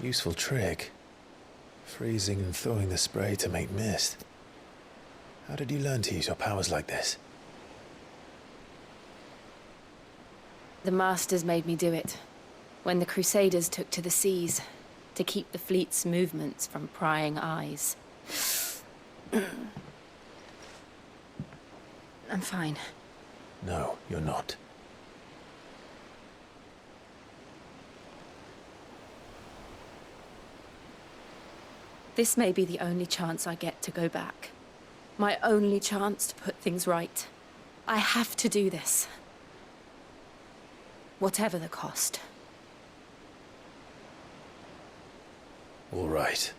Useful trick. Freezing and thawing the spray to make mist. How did you learn to use your powers like this? The Masters made me do it. When the Crusaders took to the seas, to keep the fleet's movements from prying eyes. I'm fine. No, you're not. This may be the only chance I get to go back. My only chance to put things right. I have to do this. Whatever the cost. All right.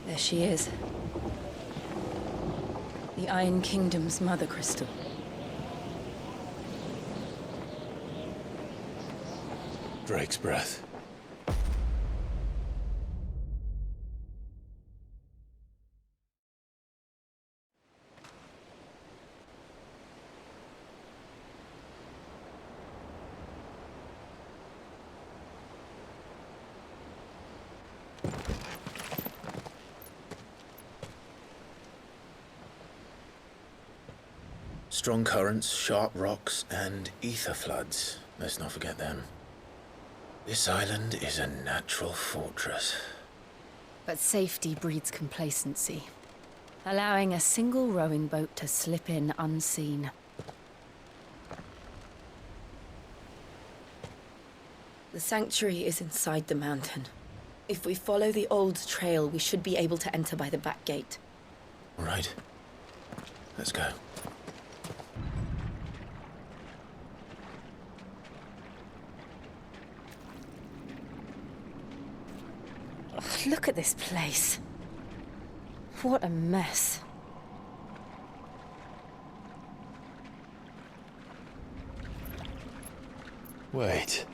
There she is. The Iron Kingdom's mother crystal. Drake's breath. Strong currents, sharp rocks, and ether floods. Let's not forget them. This island is a natural fortress. But safety breeds complacency, allowing a single rowing boat to slip in unseen. The sanctuary is inside the mountain. If we follow the old trail, we should be able to enter by the back gate. All right. Let's go. Look at this place. What a mess. Wait.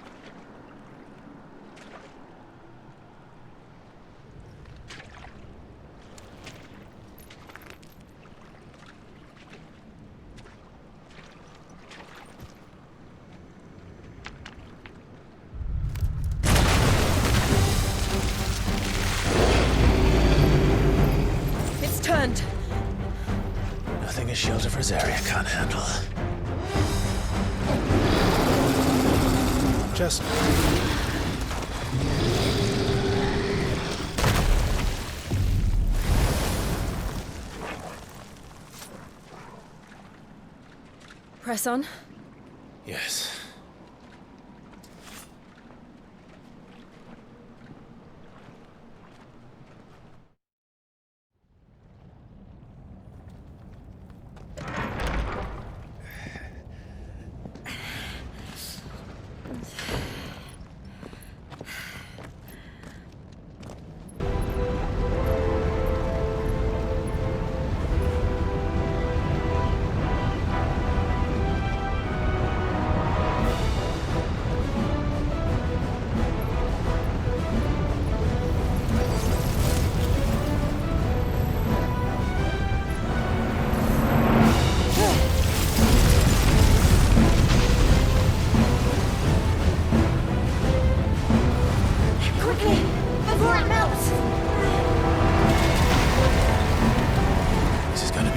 Nothing a shield of Rosaria can't handle. Just... press on? Yes.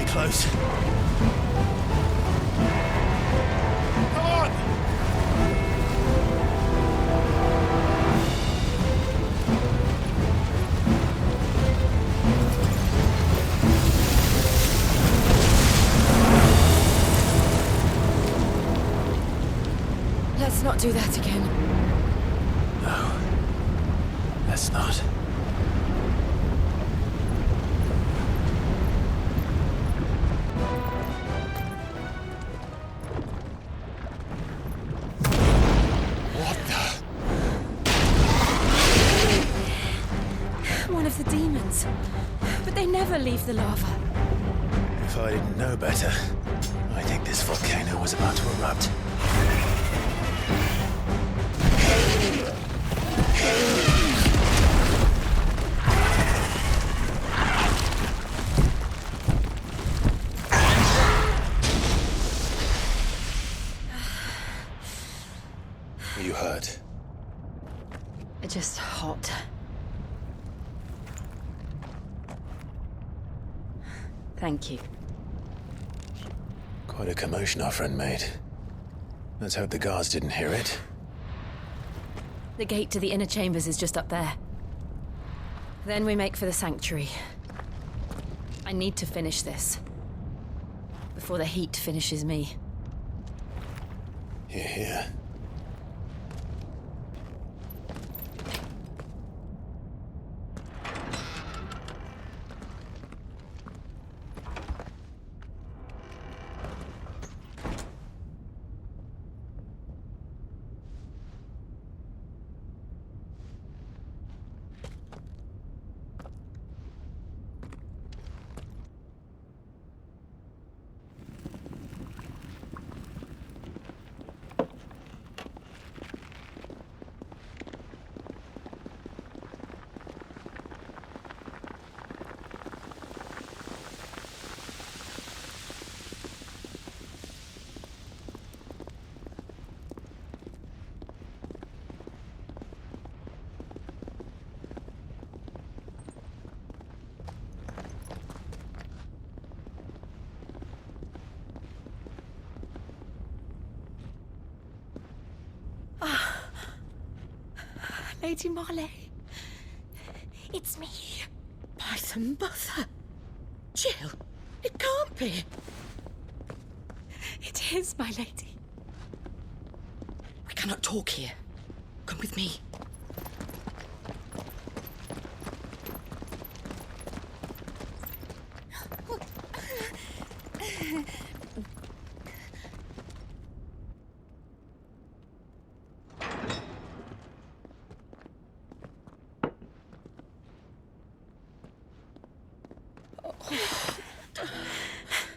Close. Come on! Let's not do that again. No. Let's not. One of the demons. But they never leave the lava. If I didn't know better. this volcano was about to erupt. Are you hurt? Just hot. Thank you. Quite a commotion our friend made. Let's hope the guards didn't hear it. The gate to the inner chambers is just up there. Then we make for the sanctuary. I need to finish this. Before the heat finishes me. Hear, hear. Lady Marley. It's me. By the mother. Jill, it can't be. It is, my lady. We cannot talk here. Come with me.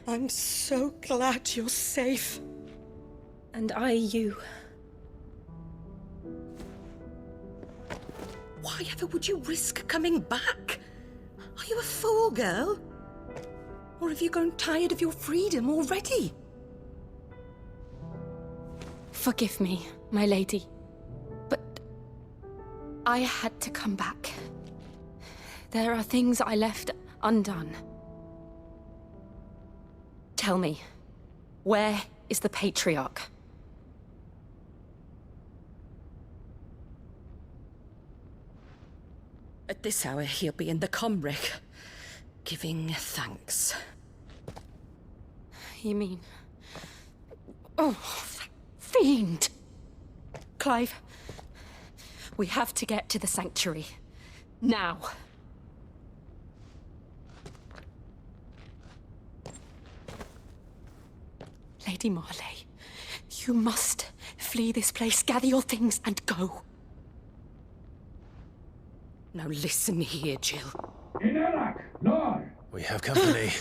I'm so glad you're safe. And you. Why ever would you risk coming back? Are you a fool, girl? Or have you grown tired of your freedom already? Forgive me, my lady. But I had to come back. There are things I left undone. Tell me, where is the Patriarch? At this hour, he'll be in the Comric, giving thanks. You mean... Oh, that fiend! Clive, we have to get to the sanctuary. Now. Lady Marley, you must flee this place, gather your things and go. Now listen here, Jill. In Iraq, no! We have company.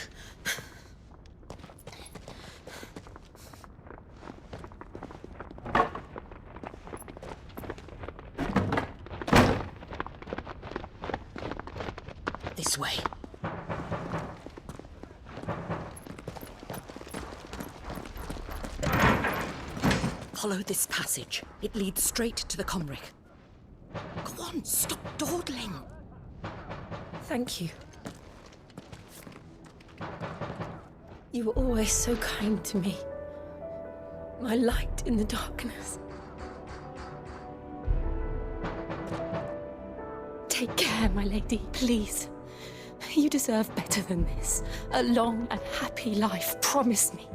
This way. Follow this passage. It leads straight to the Comric. Go on, stop dawdling. Thank you. You were always so kind to me. My light in the darkness. Take care, my lady, please. You deserve better than this. A long and happy life, promise me.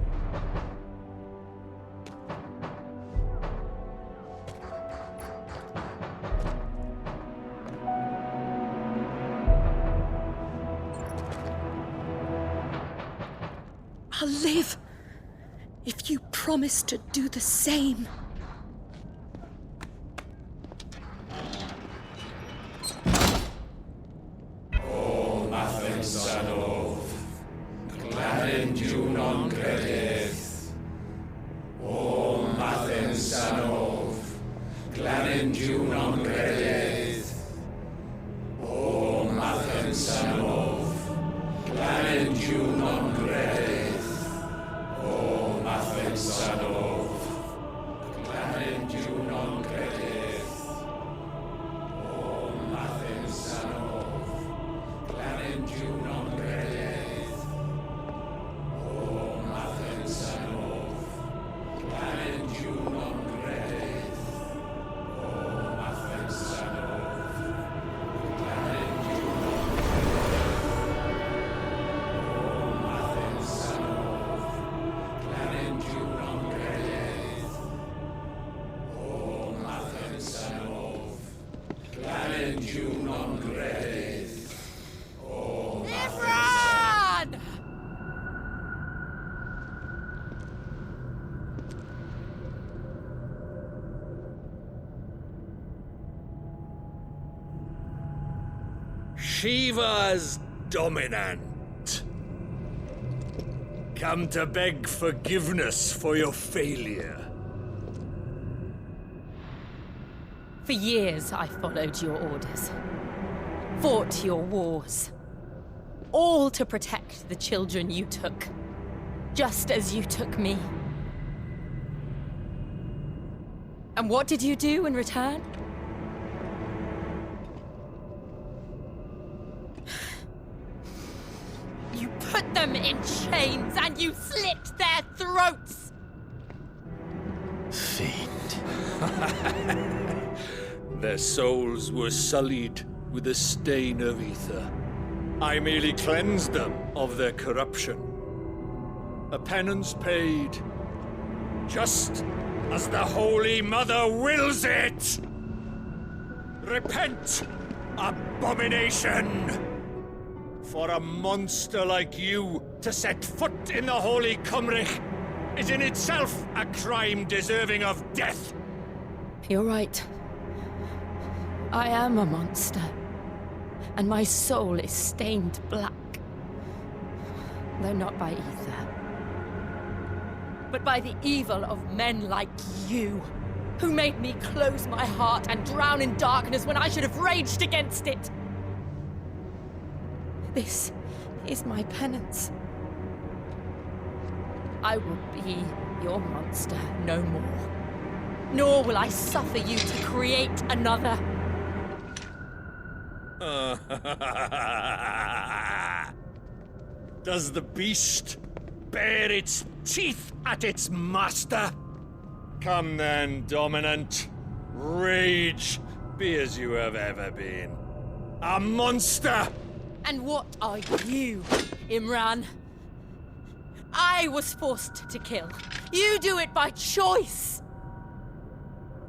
I'll live if you promise to do the same. Sanov, Glanin Junon Gredith. O Mathen Sanov, Glanin Junon Gredith. O Mathen Sanov, Glanin Junon Gredith. O Mathen Sanov, Glanin Junon Gredith. O Mathen Sanov, Glanin Junon Gredith. O Mathen Sanov, Glanin Junon Gredith. O Mathen Sanov, Glanin Junon Gredith. O Imran! Shiva's dominant. Come to beg forgiveness for your failure. For years, I followed your orders. Fought your wars. All to protect the children you took. Just as you took me. And what did you do in return? You put them in chains and you slit their throats! Fiend. Their souls were sullied with the stain of ether. I merely cleansed them of their corruption. A penance paid, just as the Holy Mother wills it! Repent, abomination! For a monster like you to set foot in the Holy Cymrich is in itself a crime deserving of death! You're right. I am a monster. And my soul is stained black. Though not by ether. But by the evil of men like you, who made me close my heart and drown in darkness when I should have raged against it. This is my penance. I will be your monster no more. Nor will I suffer you to create another. Does the beast bare its teeth at its master? Come then, dominant. Rage, be as you have ever been. A monster! And what are you, Imran? I was forced to kill. You do it by choice.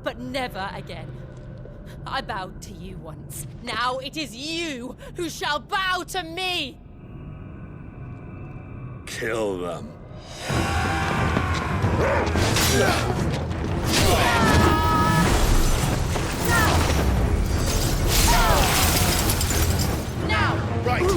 But never again. I bowed to you once. Now it is you who shall bow to me! Kill them. Now! Right!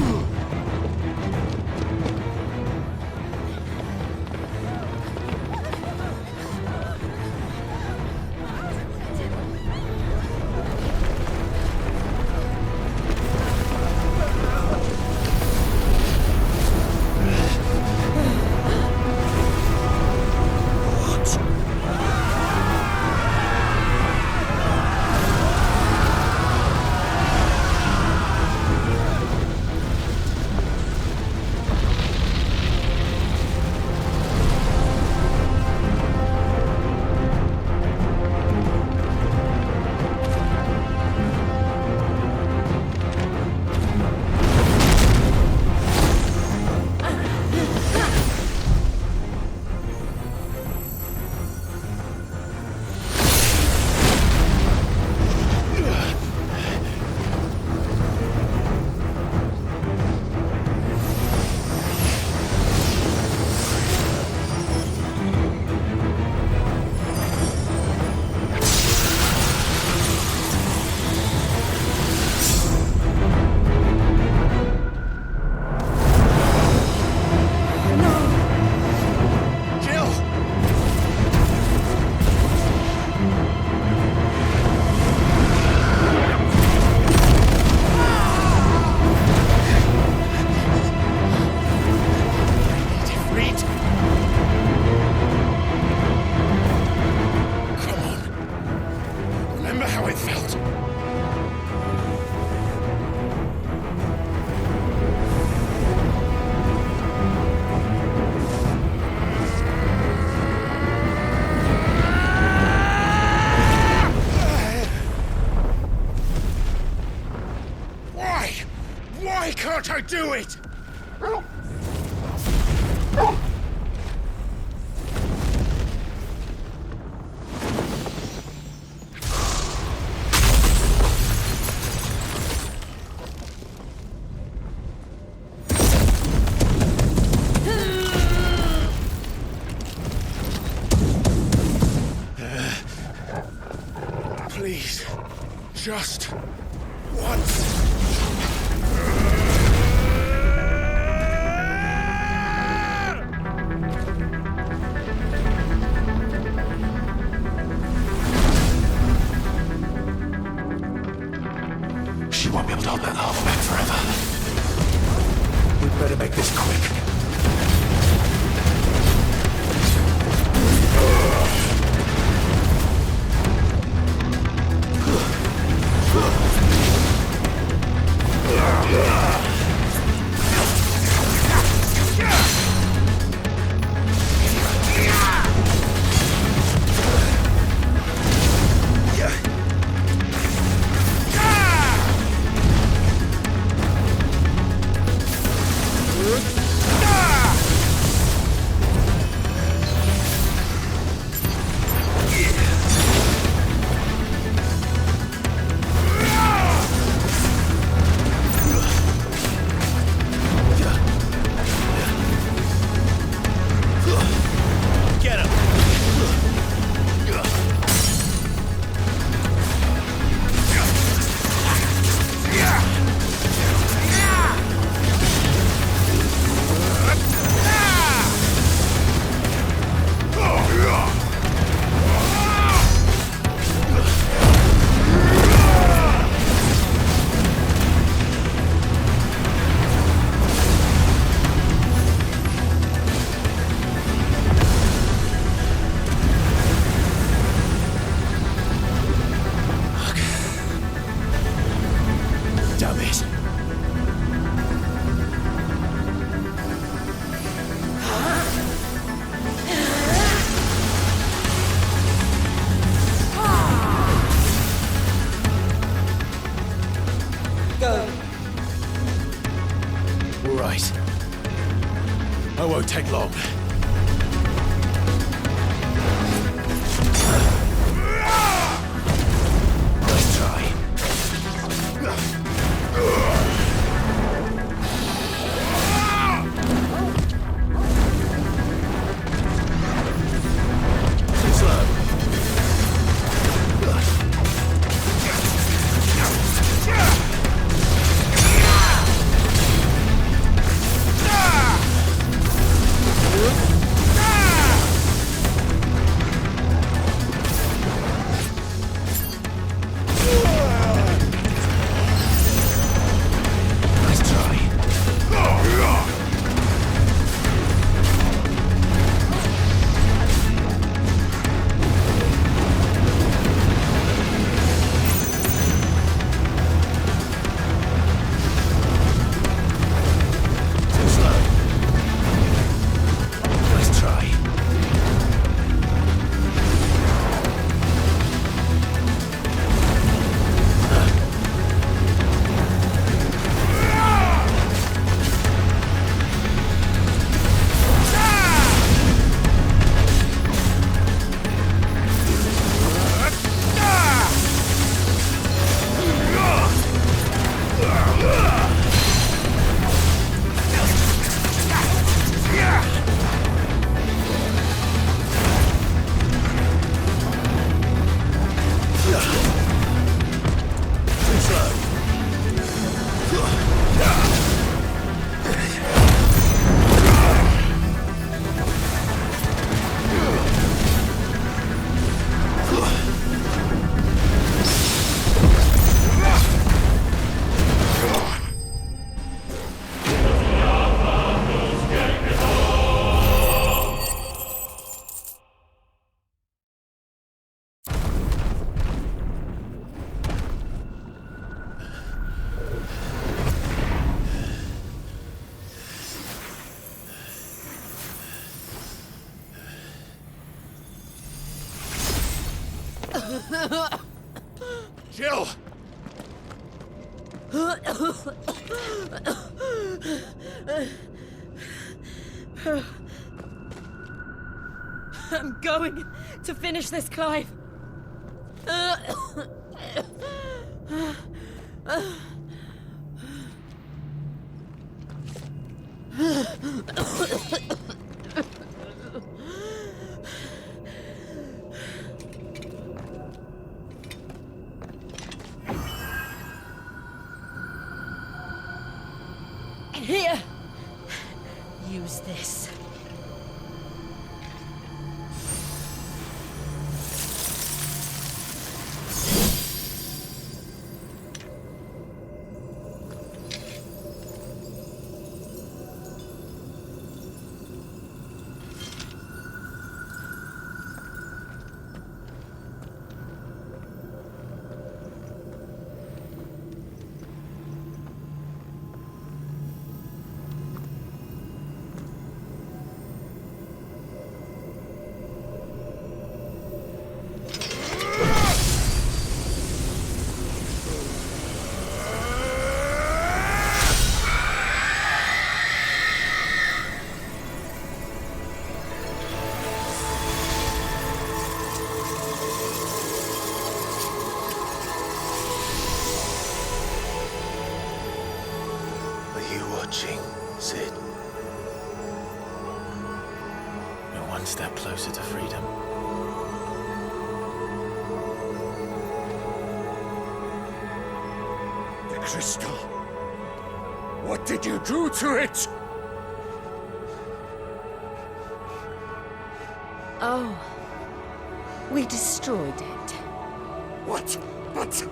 do it! Please, just once. She won't be able to hold that lava back forever. We'd better make this quick. Damn it. Go. All right. I won't take long. Nice try. Too slow. Nice try. Too slow. Nice try. Too slow. Jill! I'm going to finish this, Clive. Here. Use this. Watching, Sid. You're one step closer to freedom. The crystal. What did you do to it? Oh. We destroyed it. What? But...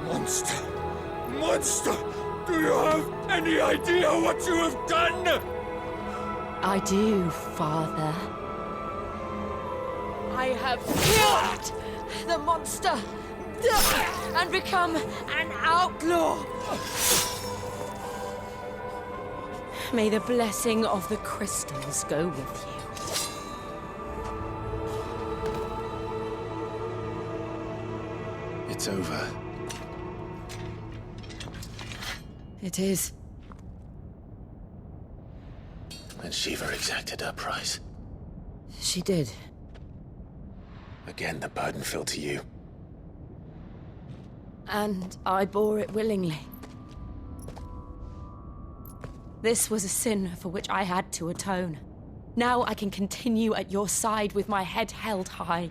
Monster! Monster! Do you have any idea what you have done? I do, Father. I have killed the monster and become an outlaw. May the blessing of the crystals go with you. It's over. It is. And Shiva exacted her price. She did. Again, the burden fell to you. And I bore it willingly. This was a sin for which I had to atone. Now I can continue at your side with my head held high.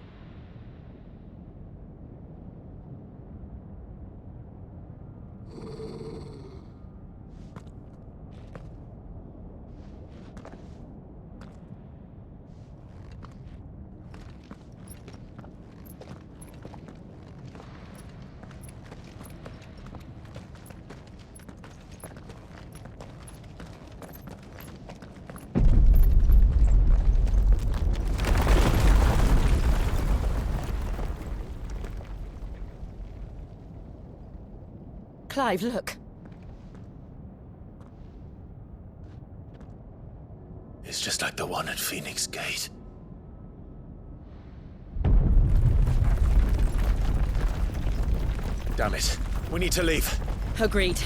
Clive, look. It's just like the one at Phoenix Gate. Damn it. We need to leave. Agreed.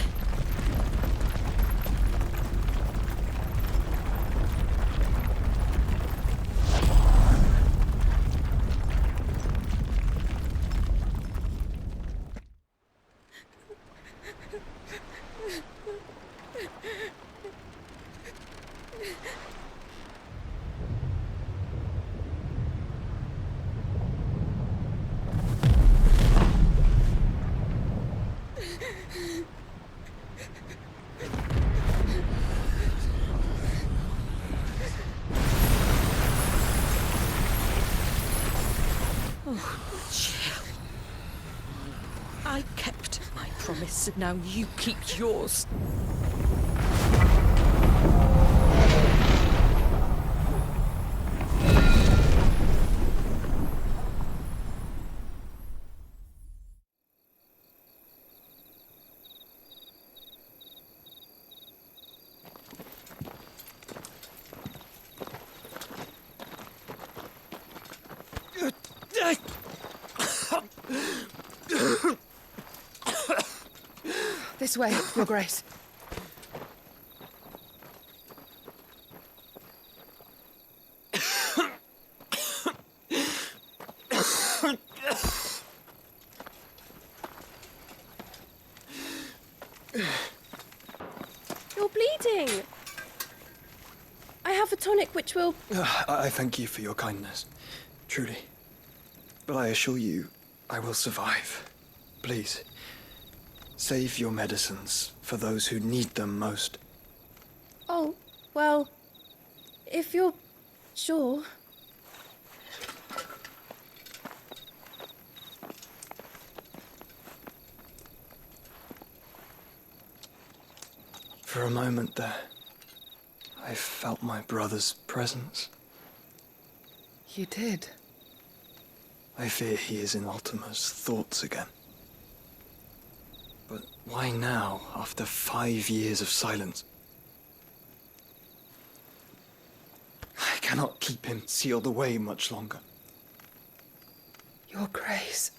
I kept my promise, and now you keep yours. This way, Your Grace. You're bleeding. I have a tonic which will... I thank you for your kindness, truly. But I assure you, I will survive. Please, save your medicines for those who need them most. Oh, well, if you're sure. For a moment there, I felt my brother's presence. You did? I fear he is in Ultima's thoughts again. But why now, after 5 years of silence? I cannot keep him sealed away much longer. Your Grace.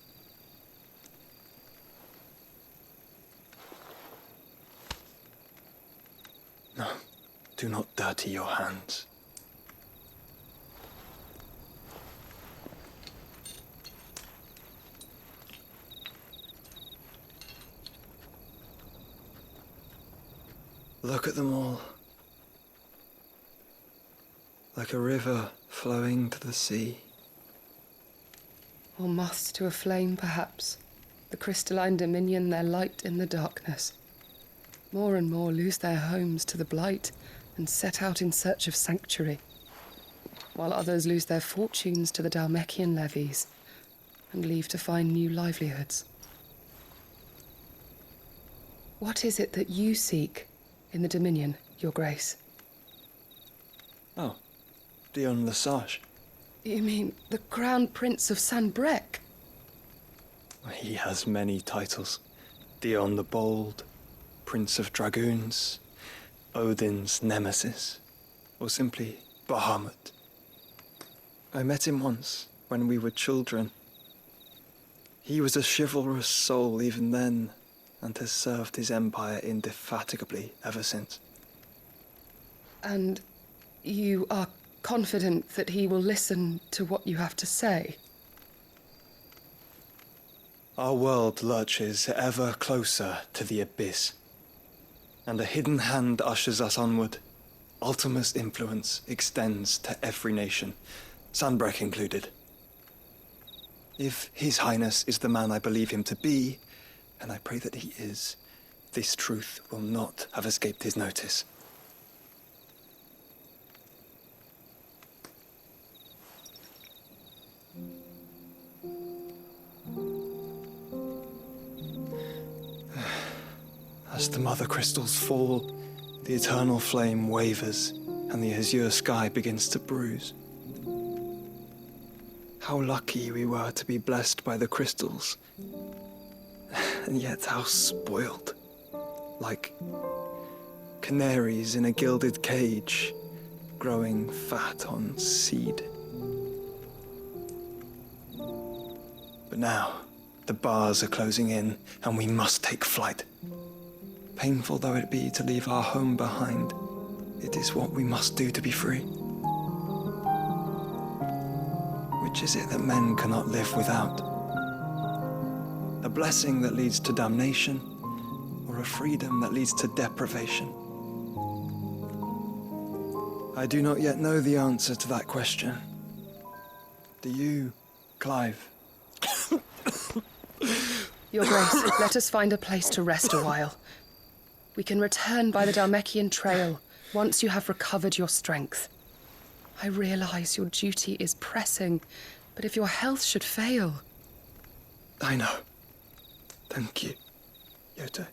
No, do not dirty your hands. Look at them all. Like a river flowing to the sea. Or moths to a flame, perhaps. The crystalline dominion their light in the darkness. More and more lose their homes to the blight and set out in search of sanctuary, while others lose their fortunes to the Dhalmekian levies and leave to find new livelihoods. What is it that you seek in the Dominion, Your Grace? Oh, Dion Lesage. You mean the Crown Prince of Sanbrec? He has many titles. Dion the Bold, Prince of Dragoons, Odin's Nemesis, or simply Bahamut. I met him once, when we were children. He was a chivalrous soul even then, and has served his empire indefatigably ever since. And you are confident that he will listen to what you have to say? Our world lurches ever closer to the abyss, and a hidden hand ushers us onward. Ultima's influence extends to every nation, Sanbrec included. If His Highness is the man I believe him to be, and I pray that he is, this truth will not have escaped his notice. As the mother crystals fall, the eternal flame wavers, and the azure sky begins to bruise. How lucky we were to be blessed by the crystals, and yet how spoiled. Like canaries in a gilded cage, growing fat on seed. But now, the bars are closing in, and we must take flight. Painful though it be to leave our home behind, it is what we must do to be free. Which is it that men cannot live without? A blessing that leads to damnation, or a freedom that leads to deprivation? I do not yet know the answer to that question. Do you, Clive? Your Grace, let us find a place to rest a while. We can return by the Dhalmekian trail once you have recovered your strength. I realize your duty is pressing, but if your health should fail... I know. Thank you, Yote.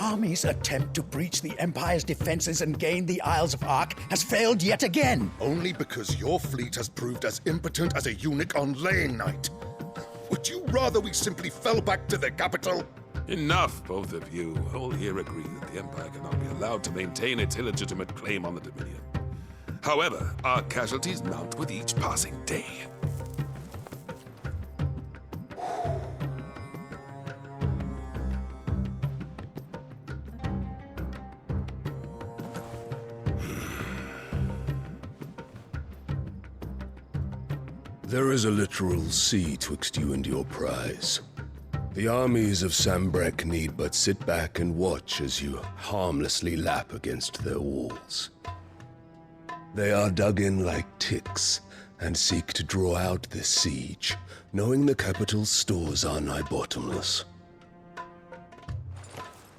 army's attempt to breach the Empire's defenses and gain the Isles of Ark has failed yet again. Only because your fleet has proved as impotent as a eunuch on laying night. Would you rather we simply fell back to the capital? Enough, both of you. All here agree that the Empire cannot be allowed to maintain its illegitimate claim on the Dominion. However, our casualties mount with each passing day. There is a literal sea twixt you and your prize. The armies of Sambrek need but sit back and watch as you harmlessly lap against their walls. They are dug in like ticks and seek to draw out this siege, knowing the capital's stores are nigh bottomless.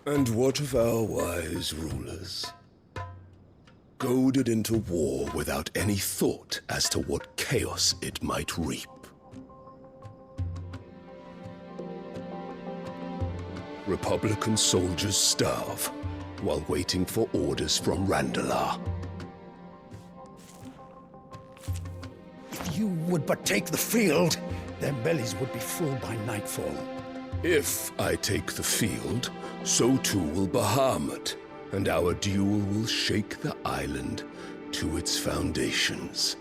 And what of our wise rulers? Goaded into war without any thought as to what chaos it might reap. Republican soldiers starve while waiting for orders from Randalar. If you would but take the field, their bellies would be full by nightfall. If I take the field, so too will Bahamut, and our duel will shake the island to its foundations.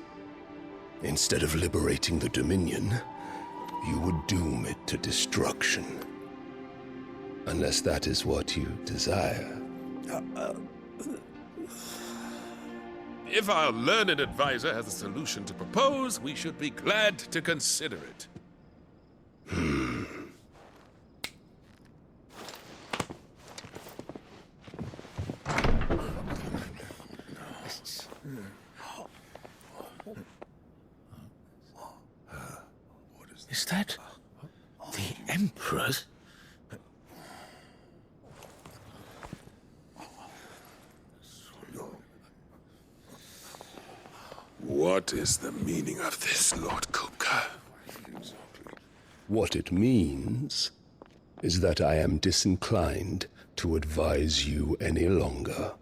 Instead of liberating the Dominion, you would doom it to destruction. Unless that is what you desire. If our learned advisor has a solution to propose, we should be glad to consider it. Is that the Emperor's? What is the meaning of this, Lord Kupka? What it means is that I am disinclined to advise you any longer.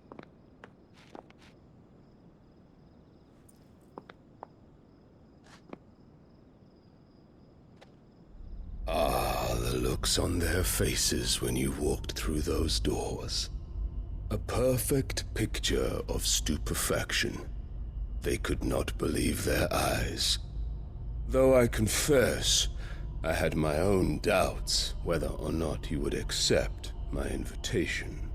Ah, the looks on their faces when you walked through those doors. A perfect picture of stupefaction. They could not believe their eyes. Though I confess, I had my own doubts whether or not you would accept my invitation.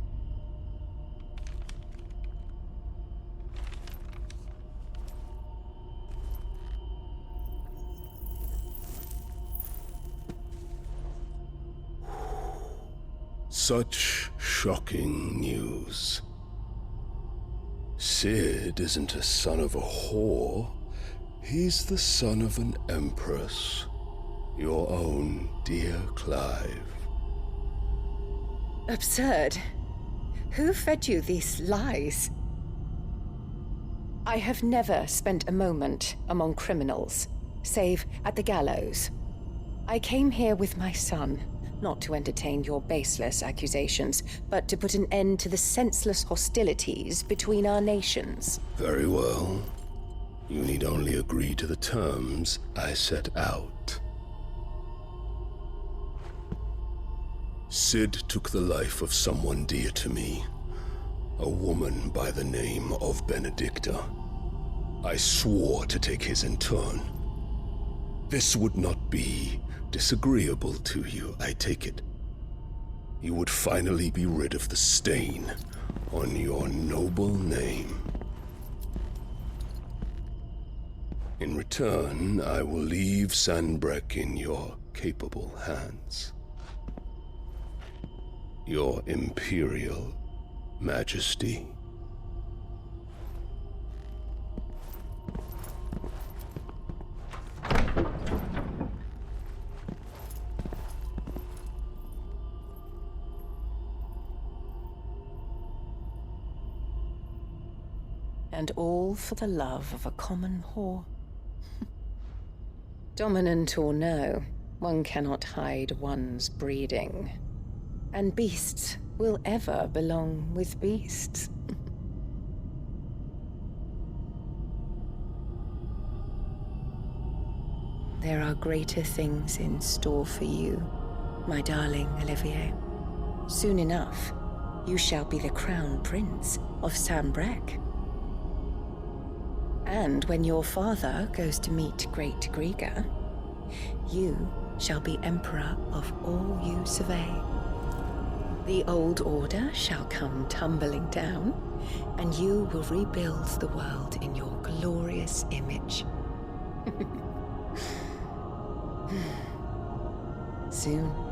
Such shocking news. Sid isn't a son of a whore. He's the son of an empress. Your own dear Clive. Absurd. Who fed you these lies? I have never spent a moment among criminals, save at the gallows. I came here with my son, not to entertain your baseless accusations, but to put an end to the senseless hostilities between our nations. Very well. You need only agree to the terms I set out. Sid took the life of someone dear to me, a woman by the name of Benedicta. I swore to take his in turn. This would not be disagreeable to you, I take it. You would finally be rid of the stain on your noble name. In return, I will leave Sanbrek in your capable hands. Your Imperial Majesty. And all for the love of a common whore. Dominant or no, one cannot hide one's breeding. And beasts will ever belong with beasts. There are greater things in store for you, my darling Olivier. Soon enough, you shall be the crown prince of Sambrec. And when your father goes to meet Great Griga, you shall be emperor of all you survey. The old order shall come tumbling down, and you will rebuild the world in your glorious image. Soon.